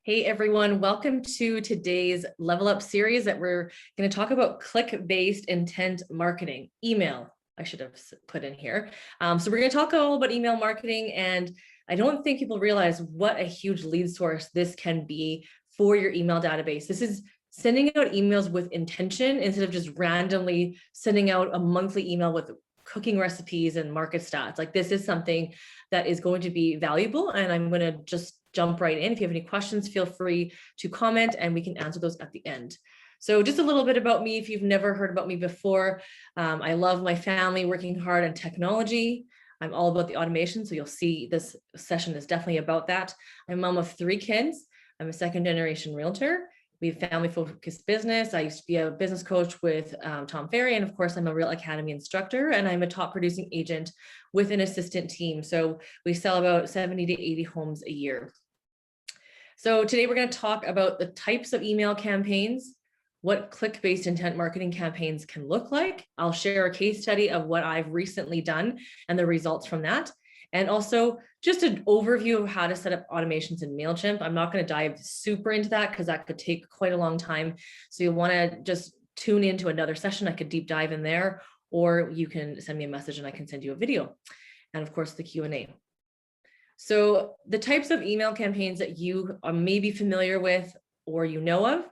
Hey everyone, welcome to today's Level Up series that we're going to talk about click-based intent marketing, email, I should have put in here. So we're going to talk all about email marketing, and I don't think people realize what a huge lead source this can be for your email database. This is sending out emails with intention instead of just randomly sending out a monthly email with cooking recipes and market stats. Like, this is something that is going to be valuable, and I'm going to just jump right in. If you have any questions, feel free to comment and we can answer those at the end. So just a little bit about me, if you've never heard about me before. I love my family, working hard on technology. I'm all about the automation, so you'll see this session is definitely about that. I'm a mom of 3 kids. I'm a second generation realtor. We have family focused business. I used to be a business coach with Tom Ferry. And of course, I'm a Real Academy instructor, and I'm a top producing agent with an assistant team. So we sell about 70 to 80 homes a year. So today we're going to talk about the types of email campaigns, what click-based intent marketing campaigns can look like. I'll share a case study of what I've recently done and the results from that. And also just an overview of how to set up automations in MailChimp. I'm not going to dive super into that because that could take quite a long time. So you'll want to just tune into another session. I could deep dive in there, or you can send me a message and I can send you a video. And of course, the Q&A. So the types of email campaigns that you are maybe familiar with or you know of: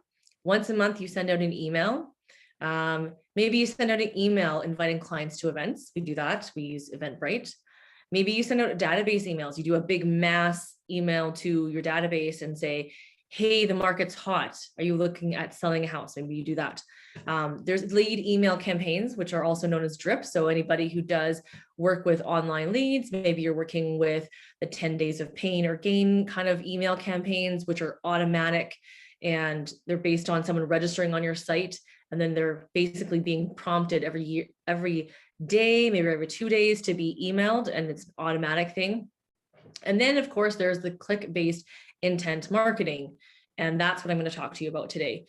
once a month, you send out an email. Maybe you send out an email inviting clients to events. We do that. We use Eventbrite. Maybe you send out database emails. You do a big mass email to your database and say, hey, the market's hot. Are you looking at selling a house? Maybe you do that. There's lead email campaigns, which are also known as drip. So anybody who does work with online leads, maybe you're working with the 10 days of pain or gain kind of email campaigns, which are automatic, and they're based on someone registering on your site. And then they're basically being prompted every day, maybe every 2 days, to be emailed, and it's an automatic thing. And then of course, there's the click-based intent marketing. And that's what I'm going to talk to you about today.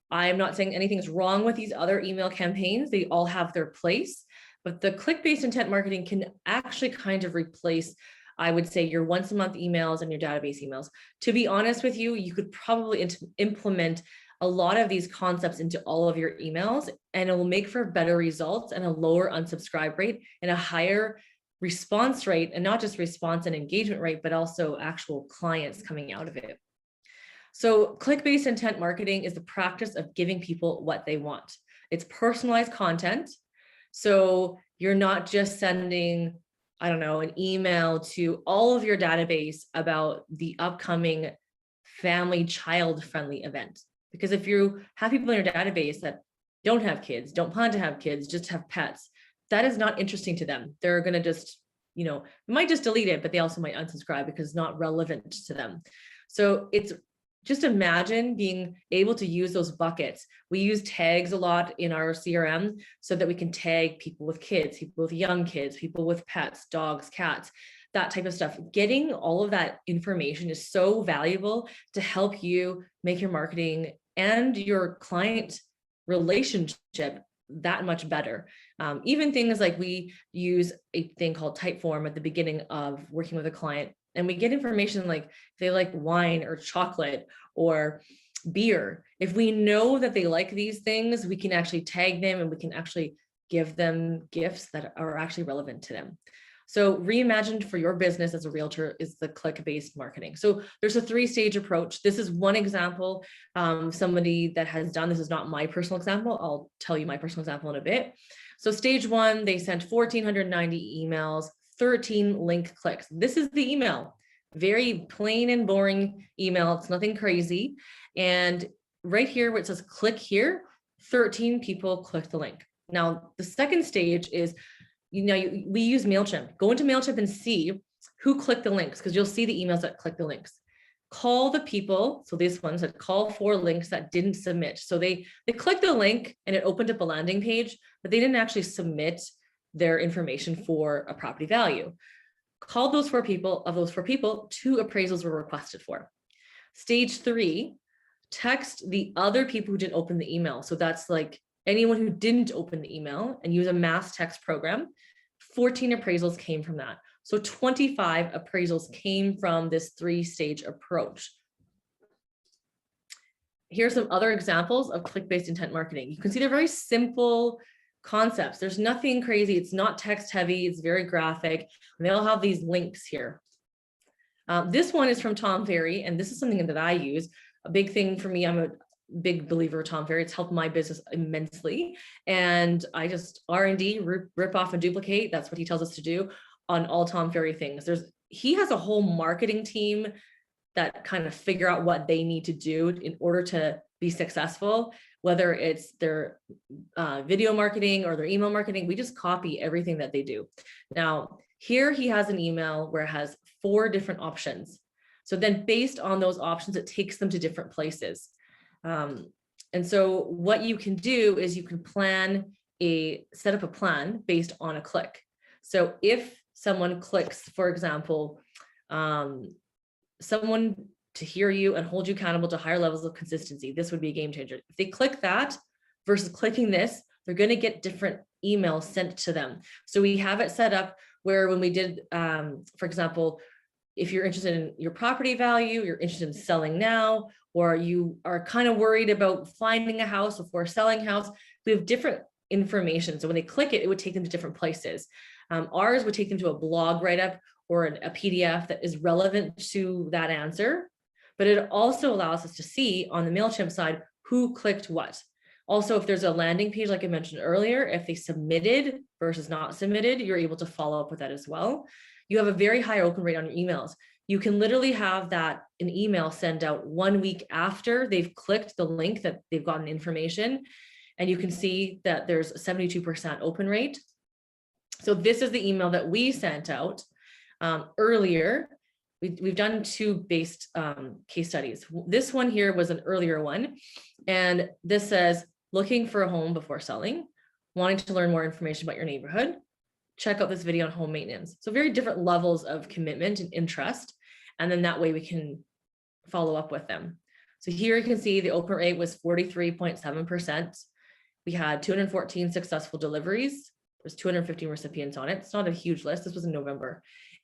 I'm not saying anything's wrong with these other email campaigns. They all have their place, but the click-based intent marketing can actually kind of replace, I would say, your once a month emails and your database emails. To be honest with you, you could probably implement a lot of these concepts into all of your emails, and it will make for better results and a lower unsubscribe rate and a higher response rate, and not just response and engagement rate, but also actual clients coming out of it. So click-based intent marketing is the practice of giving people what they want. It's personalized content. So you're not just sending, I don't know, an email to all of your database about the upcoming family child-friendly event. Because if you have people in your database that don't have kids, don't plan to have kids, just have pets, that is not interesting to them. They're going to just, might just delete it, but they also might unsubscribe because it's not relevant to them. So it's just, imagine being able to use those buckets. We use tags a lot in our CRM so that we can tag people with kids, people with young kids, people with pets, dogs, cats, that type of stuff. Getting all of that information is so valuable to help you make your marketing and your client relationship that much better. Even things like, we use a thing called Typeform at the beginning of working with a client, and we get information like if they like wine or chocolate or beer. If we know that they like these things, we can actually tag them and we can actually give them gifts that are actually relevant to them. So reimagined for your business as a realtor is the click-based marketing. So there's a 3-stage approach. This is one example, somebody that has done. This is not my personal example. I'll tell you my personal example in a bit. So stage 1, they sent 1,490 emails, 13 link clicks. This is the email. Very plain and boring email. It's nothing crazy. And right here where it says click here, 13 people clicked the link. Now, the second stage is, we use MailChimp. Go into MailChimp and see who clicked the links, because you'll see the emails that click the links. Call the people. So these ones that call for links that didn't submit. So they clicked the link and it opened up a landing page, but they didn't actually submit their information for a property value. Call those 4 people. Of those 4 people, 2 appraisals were requested for. Stage 3, text the other people who didn't open the email. So that's like anyone who didn't open the email, and use a mass text program. 14 appraisals came from that. So 25 appraisals came from this 3-stage approach. here's some other examples of click-based intent marketing. You can see they're very simple concepts. There's nothing crazy. It's not text heavy. It's very graphic. And they all have these links here. This one is from Tom Ferry, and this is something that I use. A big thing for me, I'm a big believer of Tom Ferry. It's helped my business immensely. And I just R&D, rip off and duplicate. That's what he tells us to do on all Tom Ferry things. He has a whole marketing team that kind of figure out what they need to do in order to be successful, whether it's their video marketing or their email marketing. We just copy everything that they do. Now, here he has an email where it has 4 different options. So then based on those options, it takes them to different places. And so what you can do is you can set up a plan based on a click. So if someone clicks, for example, someone to hear you and hold you accountable to higher levels of consistency, this would be a game changer. If they click that versus clicking this, they're going to get different emails sent to them. So we have it set up where when we did, for example, if you're interested in your property value, you're interested in selling now, or you are kind of worried about finding a house before selling house, we have different information. So when they click it, it would take them to different places. Ours would take them to a blog write-up or a PDF that is relevant to that answer. But it also allows us to see on the MailChimp side who clicked what. Also, if there's a landing page, like I mentioned earlier, if they submitted versus not submitted, you're able to follow up with that as well. You have a very high open rate on your emails. You can literally have an email send out 1 week after they've clicked the link that they've gotten information. And you can see that there's a 72% open rate. So this is the email that we sent out earlier. We've done 2 based case studies. This one here was an earlier one. And this says, looking for a home before selling, wanting to learn more information about your neighborhood, check out this video on home maintenance. So very different levels of commitment and interest. And then that way we can follow up with them. So here you can see the open rate was 43.7%. We had 214 successful deliveries. There's 215 recipients on it. It's not a huge list. This was in November.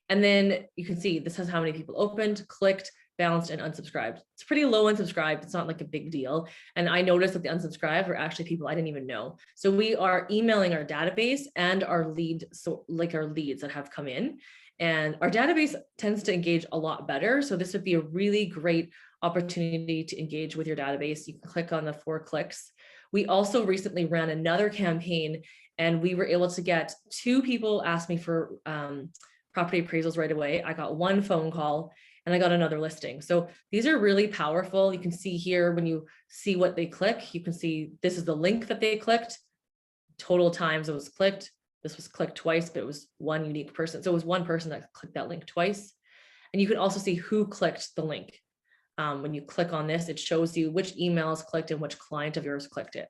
And then you can see this has how many people opened, clicked, bounced, and unsubscribed. It's pretty low unsubscribed. It's not like a big deal. And I noticed that the unsubscribed were actually people I didn't even know. So we are emailing our database and our leads that have come in. And our database tends to engage a lot better. So this would be a really great opportunity to engage with your database. You can click on the 4 clicks. We also recently ran another campaign, and we were able to get 2 people ask me for property appraisals right away. I got 1 phone call and I got another listing. So these are really powerful. You can see here when you see what they click, you can see this is the link that they clicked, total times it was clicked. This was clicked twice, but it was 1 unique person. So it was 1 person that clicked that link twice. And you can also see who clicked the link. When you click on this, it shows you which emails clicked and which client of yours clicked it.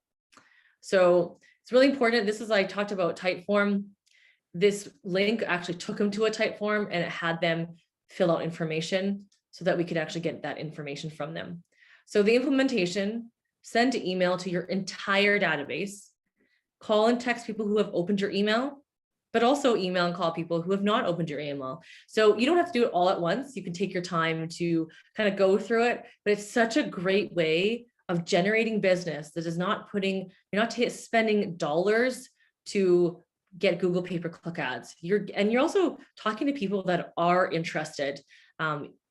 So it's really important. This is, I talked about Typeform. This link actually took them to a Typeform and it had them fill out information so that we could actually get that information from them. So the implementation, send an email to your entire database, call and text people who have opened your email, but also email and call people who have not opened your email. So you don't have to do it all at once. You can take your time to kind of go through it, but it's such a great way of generating business that is not you're not spending dollars to get Google pay-per-click ads. You're also talking to people that are interested,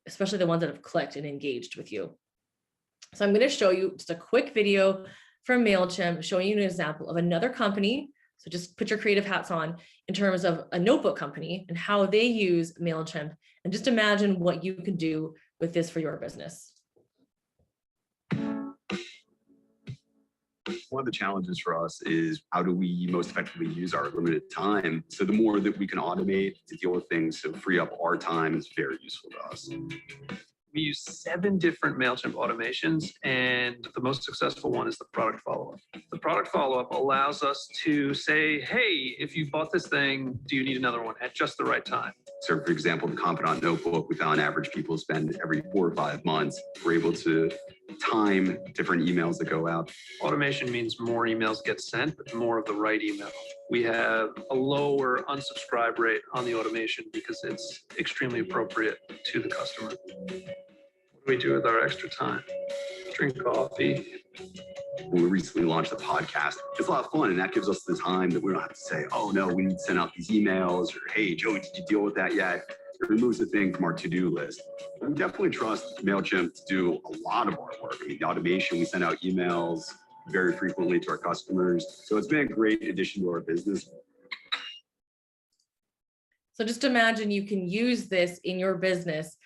especially the ones that have clicked and engaged with you. So I'm going to show you just a quick video from MailChimp showing you an example of another company. So just put your creative hats on in terms of a notebook company and how they use MailChimp, and just imagine what you can do with this for your business. One of the challenges for us is how do we most effectively use our limited time? So the more that we can automate to deal with things to free up our time is very useful to us. We use 7 different MailChimp automations, and the most successful one is the product follow-up. The product follow-up allows us to say, hey, if you bought this thing, do you need another one at just the right time? So for example, the Confidant Notebook, we found average people spend every 4 or 5 months. We're able to time different emails that go out. Automation means more emails get sent, but more of the right email. We have a lower unsubscribe rate on the automation because it's extremely appropriate to the customer. What do we do with our extra time? drink coffee. We recently launched a podcast. It's a lot of fun, and that gives us the time that we don't have to say, oh no, we need to send out these emails, or hey, Joey, did you deal with that yet? It removes the thing from our to-do list. We definitely trust MailChimp to do a lot of our work. I mean, the automation, we send out emails very frequently to our customers. So it's been a great addition to our business. So just imagine you can use this in your business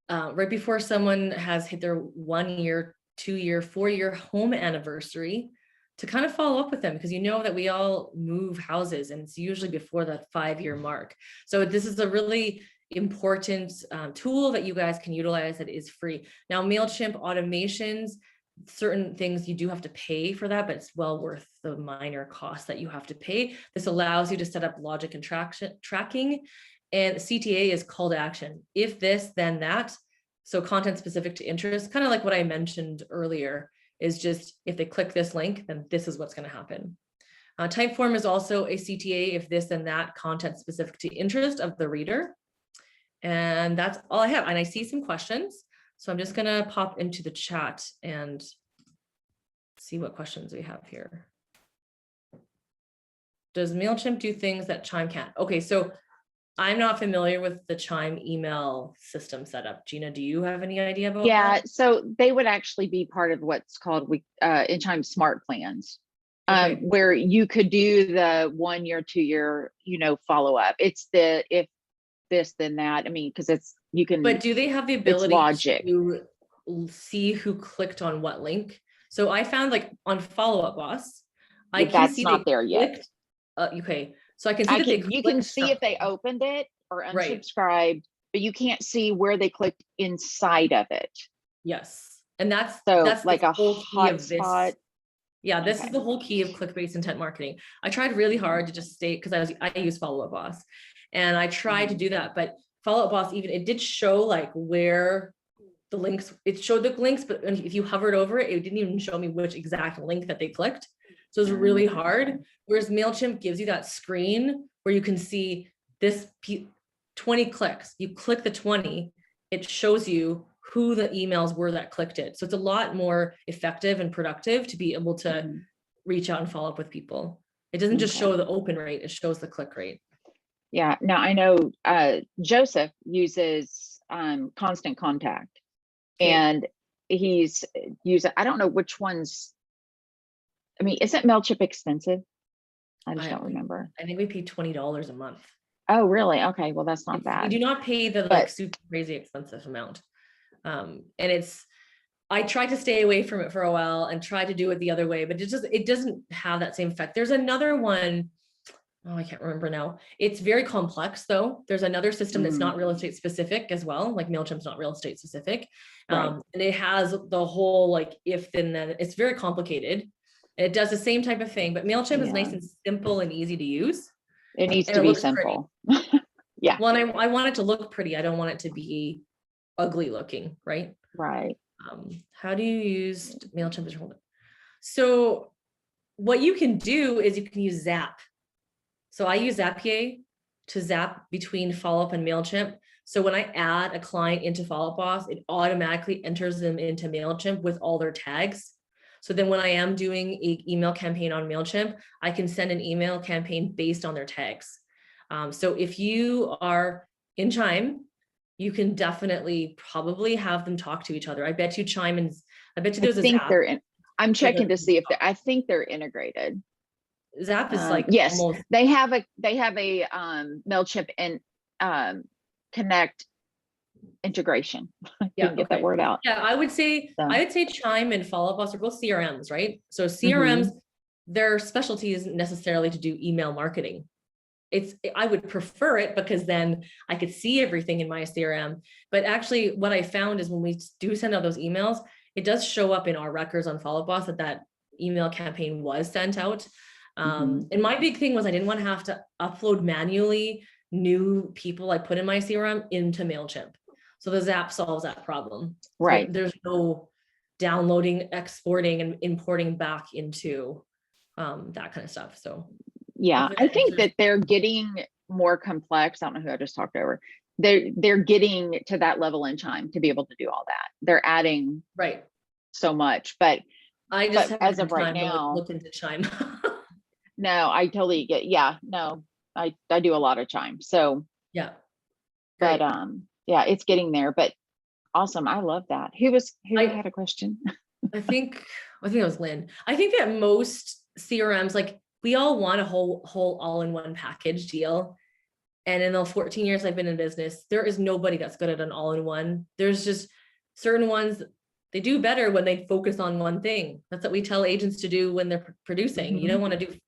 right before someone has hit their 1 year, 2 year, 4 year home anniversary, to kind of follow up with them, because you know that we all move houses and it's usually before that 5-year mark. So this is a really important tool that you guys can utilize that is free. Now, MailChimp automations, certain things you do have to pay for that, but it's well worth the minor cost that you have to pay. This allows you to set up logic and tracking, and CTA is call to action. If this, then that. So content specific to interest, kind of like what I mentioned earlier, is just if they click this link, then this is what's going to happen. Type form is also a CTA, if this, then that, content specific to interest of the reader. And that's all I have. And I see some questions, so I'm just going to pop into the chat and see what questions we have here. Does MailChimp do things that Chime can't? Okay, so I'm not familiar with the Chime email system setup. Gina, do you have any idea about that? So they would actually be part of what's called in Chime smart plans, Okay. where you could do the 1 year, 2 year, follow up. It's the if this then that. I mean, because you can. But do they have the ability logic to see who clicked on what link? So I found, like, on Follow Up Boss, I can that's see not they there yet. clicked. Okay, so I can see that they You can clicked see if they something. opened it or Right. unsubscribed, but you can't see where they clicked inside of it. Yes, and that's Like the a whole key of this. hotspot. Yeah, this is Okay. the whole key of click-based intent marketing. I tried really hard to just stay, because I use Follow Up Boss, and I tried to do that, but Follow Up Boss, even it did show like where the links, it showed the links, but if you hovered over it, it didn't even show me which exact link that they clicked. So it's really hard. Whereas MailChimp gives you that screen where you can see this 20 clicks. You click the 20, it shows you who the emails were that clicked it. So it's a lot more effective and productive to be able to reach out and follow up with people. It doesn't just show the open rate, it shows the click rate. Yeah. Now I know Joseph uses Constant Contact, and he's using, I don't know which ones. I mean, isn't MailChimp expensive? I just don't remember. I think we pay $20 a month. Oh, really? Okay. Well, that's not bad. We do not pay the like super crazy expensive amount. And I tried to stay away from it for a while and try to do it the other way, but it doesn't have that same effect. There's another one. Oh, I can't remember now. It's very complex though. There's another system that's not real estate specific as well. Like MailChimp's not real estate specific. And it has the whole like if then it's very complicated. It does the same type of thing, but MailChimp is nice and simple and easy to use. It needs to be simple. Yeah. Well, and I want it to look pretty. I don't want it to be ugly looking, right? Right. How do you use MailChimp? So what you can do is you can use Zap. So I use Zapier to zap between follow-up and MailChimp. So when I add a client into Follow Up Boss, it automatically enters them into MailChimp with all their tags. So then when I am doing an email campaign on MailChimp, I can send an email campaign based on their tags. So if you are in Chime, you can definitely probably have them talk to each other. I bet you Chime and I bet you there's a Zap. I'm checking to see if I think they're integrated. Zap is like yes, almost, they have a MailChimp and Connect integration. I yeah, can get that word out. Yeah, I would say Chime and Follow Up Boss are both CRMs, right? So CRMs, their specialty isn't necessarily to do email marketing. I would prefer it because then I could see everything in my CRM. But actually what I found is when we do send out those emails, it does show up in our records on Follow Up Boss that email campaign was sent out. And my big thing was I didn't want to have to upload manually new people I put in my CRM into MailChimp. So the Zap solves that problem. Right. So there's no downloading, exporting, and importing back into that kind of stuff. So yeah, I think that they're getting more complex. I don't know who I just talked over. They're getting to that level in Chime to be able to do all that. They're adding so much, but I just But haven't as of had right time to now- look into Chime. no, I totally get, yeah, no, I do a lot of chime. So, Yeah. but, Great. yeah, it's getting there, but awesome. I love that. Who I- had a question? I think it was Lynn. I think that most CRMs, like we all want a whole all-in-one package deal. And in the 14 years I've been in business, there is nobody that's good at an all-in-one. There's just certain ones, they do better when they focus on one thing. That's what we tell agents to do when they're producing. You don't want to do, you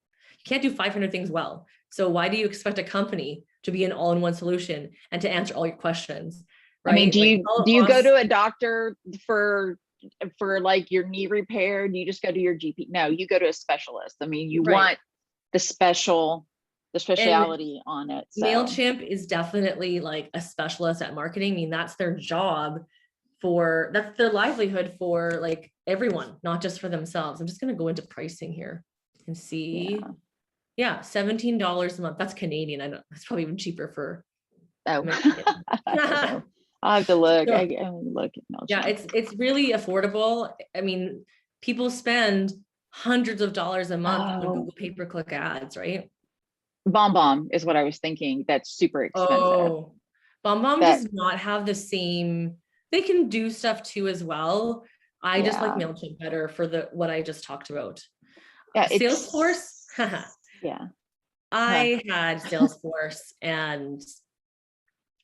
can't do 500 things well. So why do you expect a company to be an all-in-one solution and to answer all your questions? Right? I mean, do you go us- to a doctor for like your knee repair? Do you just go to your GP? No, you go to a specialist. I mean, you Right. want the speciality on it. So. MailChimp is definitely like a specialist at marketing. I mean, that's their job that's their livelihood for like everyone, not just for themselves. I'm just going to go into pricing here and see. Yeah, $17 a month. That's Canadian. I know it's probably even cheaper for. Oh, American. I don't know. I'll have to look. So- I look at MailChimp. Yeah, it's really affordable. I mean, people spend hundreds of dollars a month on Oh. Google pay-per-click ads, right? BombBomb is what I was thinking. That's super expensive. Oh, BombBomb That- does not have the same. They can do stuff too as well. I just like Yeah. MailChimp better for what I just talked about. Yeah, Salesforce. Yeah. I had Salesforce, and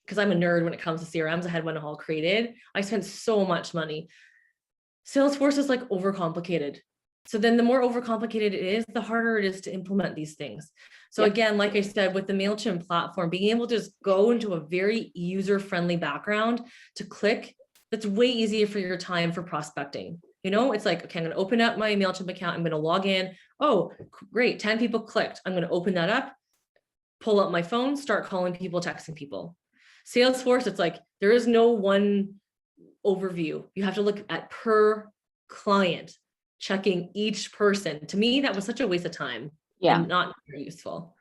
because I'm a nerd when it comes to CRMs, I had one all created. I spent so much money. Salesforce is like overcomplicated. So then the more overcomplicated it is, the harder it is to implement these things. So Yep. again, like I said, with the MailChimp platform, being able to just go into a very user-friendly background to click, that's way easier for your time for prospecting. You know, it's like, okay, I'm going to open up my MailChimp account. I'm going to log in. Oh, great. 10 people clicked. I'm going to open that up, pull up my phone, start calling people, texting people. Salesforce, it's like, there is no one overview. You have to look at per client, checking each person. To me, that was such a waste of time. Yeah. And not very useful.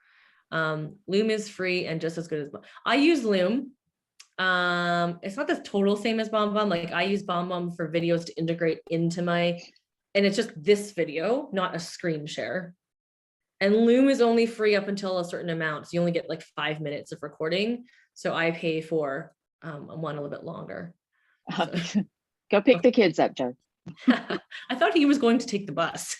Loom is free and just as good as I use Loom. It's not the total same as BombBomb. Like I use BombBomb for videos to integrate into and it's just this video, not a screen share. And Loom is only free up until a certain amount. So you only get like 5 minutes of recording. So I pay for one a little bit longer. Go pick the kids up, Joe. I thought he was going to take the bus.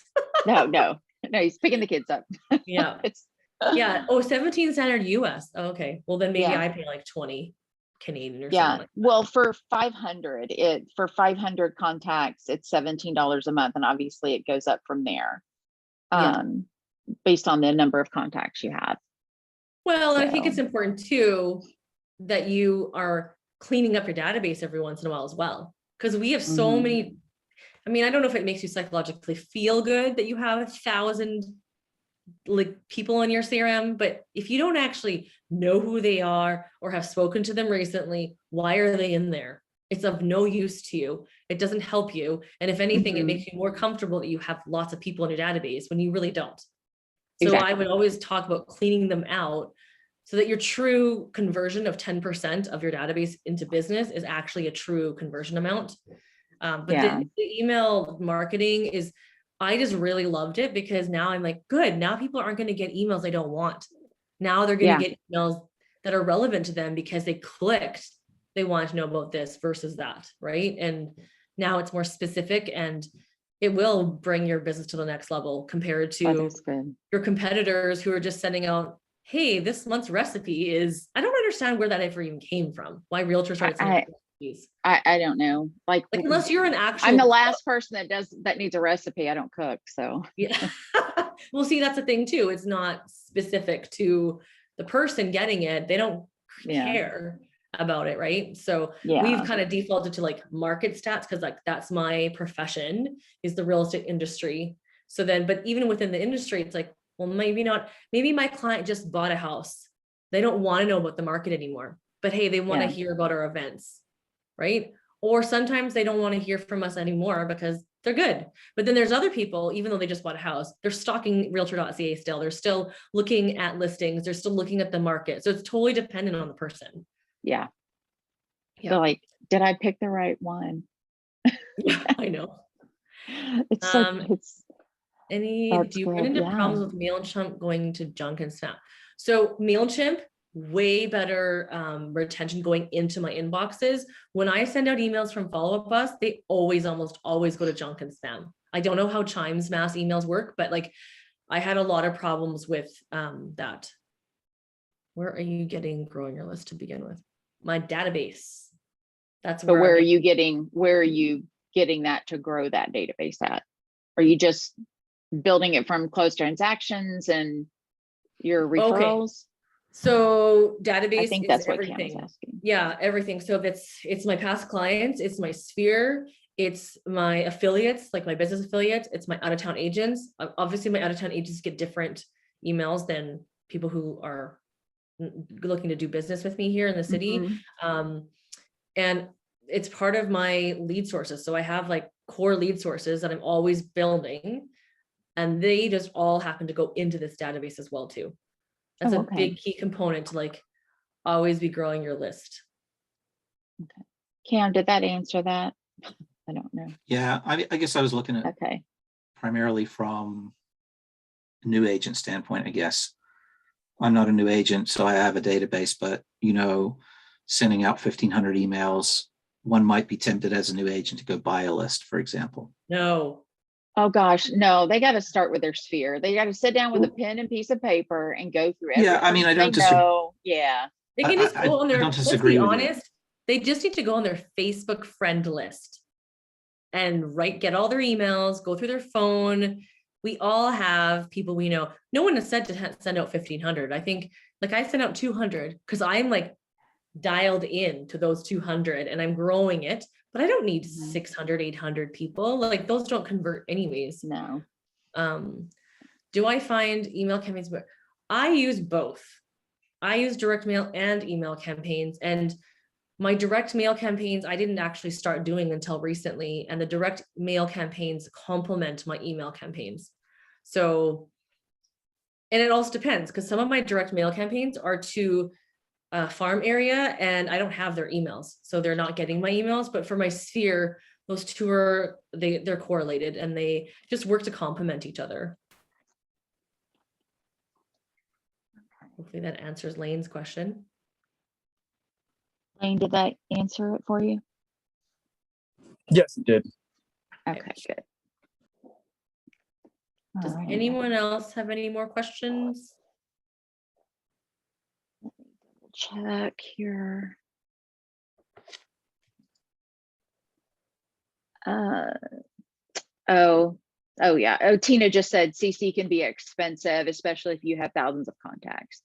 No, he's picking the kids up. Yeah. It's Yeah. Oh, 17 standard US. Oh, okay. Well, then maybe Yeah. I pay like 20 Canadian or yeah. something like that. Well, for 500 contacts, it's $17 a month, and obviously it goes up from there, Yeah. based on the number of contacts you have. Well, and I think it's So- important too that you are cleaning up your database every once in a while as well. Because we have so Mhm. many, I mean, I don't know if it makes you psychologically feel good that you have 1,000 like people in your CRM, but if you don't actually know who they are or have spoken to them recently, why are they in there? It's of no use to you. It doesn't help you. And if anything, it Mhm. makes you more comfortable that you have lots of people in your database when you really don't. So Exactly. I would always talk about cleaning them out so that your true conversion of 10% of your database into business is actually a true conversion amount. But Yeah. the email marketing is, I just really loved it because now I'm like, good, now people aren't going to get emails they don't want. Now they're going to get emails that are relevant to them because they clicked, they want to know about this versus that, right? And now it's more specific and it will bring your business to the next level compared That to is good. your competitors who are just sending out, hey, this month's recipe is, I don't understand where that ever even came from. Why realtors are sending recipes. I don't know. Like Unless you're an actual. I'm the last person that needs a recipe. I don't cook, so. Yeah. Well, see, that's the thing too. It's not specific to the person getting it. They don't care about it, right? So we've kind of defaulted to like market stats because like that's my profession, is the real estate industry. So then, but even within the industry, it's like, well, maybe not. Maybe my client just bought a house. They don't want to know about the market anymore, but hey, they want to hear about our events, right? Or sometimes they don't want to hear from us anymore because they're good. But then there's other people, even though they just bought a house, they're stalking realtor.ca still. They're still looking at listings. They're still looking at the market. So it's totally dependent on the person. Yeah. So like, did I pick the right one? Yeah, I know. It's so, Um, it's, do that's you run good, into yeah. problems with MailChimp going to junk and spam? So MailChimp, way better retention going into my inboxes. When I send out emails from Follow Up Us, they almost always go to junk and spam. I don't know how Chime's mass emails work, but like I had a lot of problems with that. Where are you growing your list to begin with? My database. That's But where where are you getting that to grow that database at? Are you just building it from closed transactions and your referrals? So I database think is that's what Cam was everything. asking. Yeah, everything. So it's my past clients, it's my sphere, it's my affiliates, like my business affiliates, it's my out-of-town agents. Obviously, my out-of-town agents get different emails than people who are looking to do business with me here in the city. And it's part of my lead sources. So I have like core lead sources that I'm always building, and they just all happen to go into this database as well too. That's a big key component to like always be growing your list. Okay. Cam, did that answer that? I don't know. Yeah, I guess I was looking at Okay. primarily from a new agent standpoint, I guess. I'm not a new agent, so I have a database, but sending out 1,500 emails, one might be tempted as a new agent to go buy a list, for example. No. Oh gosh, no, they got to start with their sphere. They got to sit down with a pen and piece of paper and go through every Yeah, I mean, I person don't they disagree. know. Yeah. They can just go on I their, don't let's disagree be with you. honest, they just need to go on their Facebook friend list and get all their emails, go through their phone. We all have people we know. No one has said to send out 1,500. I think like I sent out 200 because I'm like dialed in to those 200 and I'm growing it, but I don't need 600, 800 people. Like those don't convert anyways. No. Do I find email campaigns? I use both. I use direct mail and email campaigns, and my direct mail campaigns I didn't actually start doing until recently, and the direct mail campaigns complement my email campaigns. So, and it also depends because some of my direct mail campaigns are to farm area and I don't have their emails, so they're not getting my emails. But for my sphere, those two are they're correlated and they just work to complement each other. Hopefully that answers Lane's question. Lane, did that answer it for you? Yes, it did. Okay, good. Does All right. anyone else have any more questions? Let me double check here. Oh yeah. Oh, Tina just said CC can be expensive, especially if you have thousands of contacts.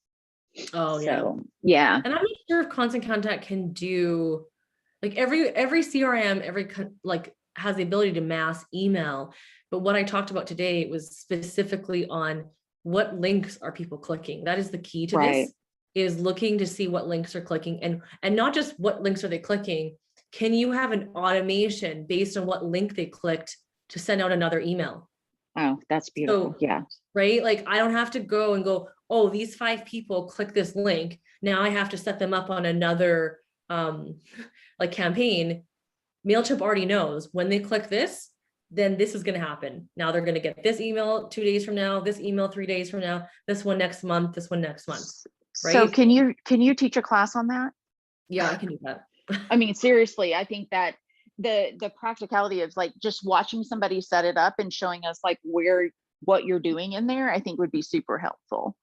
Oh yeah. So yeah. And I'm not sure if Constant Contact can do like every CRM, like has the ability to mass email. But what I talked about today was specifically on what links are people clicking. That is the key to this, is looking to see what links are clicking and not just what links are they clicking. Can you have an automation based on what link they clicked to send out another email? Oh, that's beautiful. So, yeah. Right? Like I don't have to go and go, oh, these 5 people click this link. Now I have to set them up on another like campaign. MailChimp already knows when they click this, then this is going to happen. Now they're going to get this email 2 days from now, this email 3 days from now, this one next month, this one next month. Right? So can you teach a class on that? Yeah, I can do that. I mean, seriously, I think that the practicality of like just watching somebody set it up and showing us like what you're doing in there, I think would be super helpful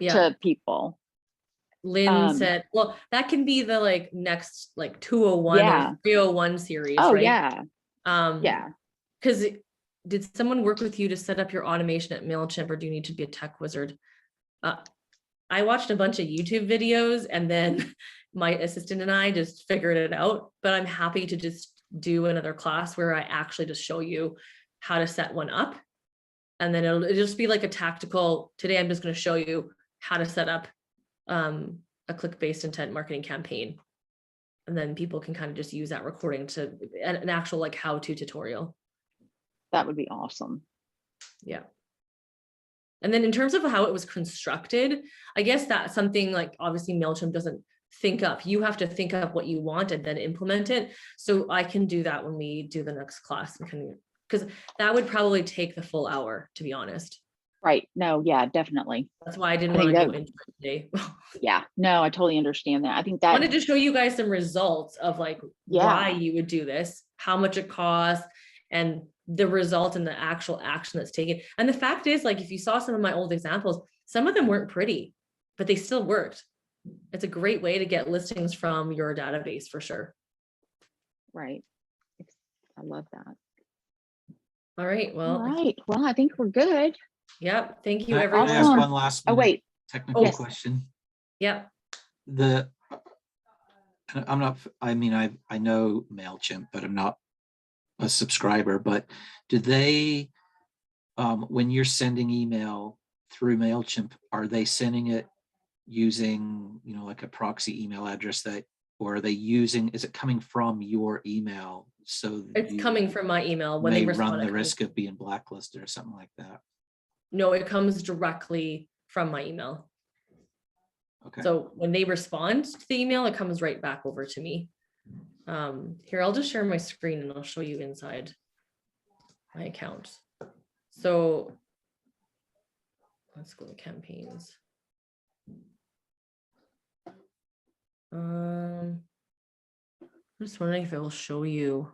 to people. Lynn said, well, that can be the like next like 201 or 301 series, oh, right? Yeah. Yeah. Because did someone work with you to set up your automation at MailChimp, or do you need to be a tech wizard? I watched a bunch of YouTube videos and then my assistant and I just figured it out, but I'm happy to just do another class where I actually just show you how to set one up. And then it'll just be like a tactical, today I'm just going to show you how to set up a click-based intent marketing campaign. And then people can kind of just use that recording to an actual like how-to tutorial. That would be awesome. Yeah. And then in terms of how it was constructed, I guess that's something like obviously MailChimp doesn't think up. You have to think up what you want and then implement it. So I can do that when we do the next class and can because that would probably take the full hour, to be honest. Right. No, yeah, definitely. That's why I didn't I want think to go that- into it today. Yeah, no, I totally understand that. I think I that, wanted to show you guys some results of like why Yeah. you would do this, how much it costs, and the result and the actual action that's taken. And the fact is, like, if you saw some of my old examples, some of them weren't pretty, but they still worked. It's a great way to get listings from your database for sure. right. I love that. All right, All well, right. Well, I think we're good. yep, thank you Can I everyone. ask Awesome. one last Oh, minute wait. technical Yes. question? Yep, I'm not, I mean, I know MailChimp, but I'm not a subscriber, but do they, when you're sending email through MailChimp, are they sending it using, like a proxy email address or are they using, is it coming from your email? So it's you coming from my email when they may respond. run it the comes- risk of being blacklisted or something like that. No, it comes directly from my email. Okay. So when they respond to the email, it comes right back over to me. Here, I'll just share my screen and I'll show you inside my account. So let's go to campaigns. I'm just wondering if it will show you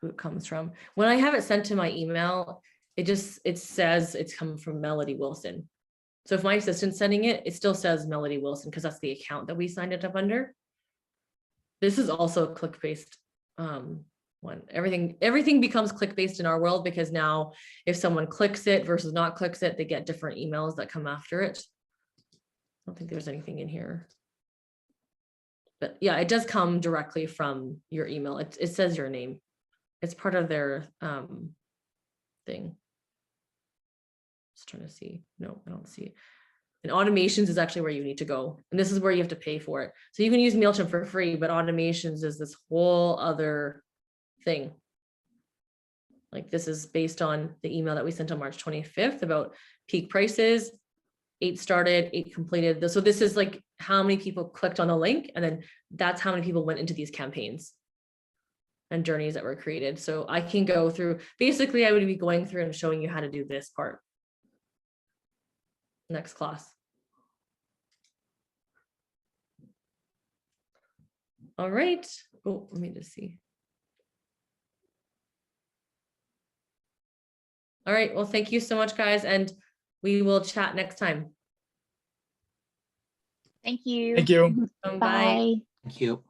who it comes from. When I have it sent to my email, it says it's coming from Melody Wilson. So if my assistant's sending it, it still says Melody Wilson because that's the account that we signed it up under. This is also a click-based one. Everything becomes click-based in our world because now if someone clicks it versus not clicks it, they get different emails that come after it. I don't think there's anything in here. But yeah, it does come directly from your email. It says your name. It's part of their thing. Just trying to see. No, I don't see it. And automations is actually where you need to go. And this is where you have to pay for it. So you can use MailChimp for free, but automations is this whole other thing. Like this is based on the email that we sent on March 25th about peak prices. 8 started, 8 completed. So this is like how many people clicked on the link, and then that's how many people went into these campaigns and journeys that were created. So I can go through, basically I would be going through and showing you how to do this part. Next class. All right. Oh, let me just see. All right. Well, thank you so much, guys. And we will chat next time. Thank you. Thank you. Bye. Bye. Thank you.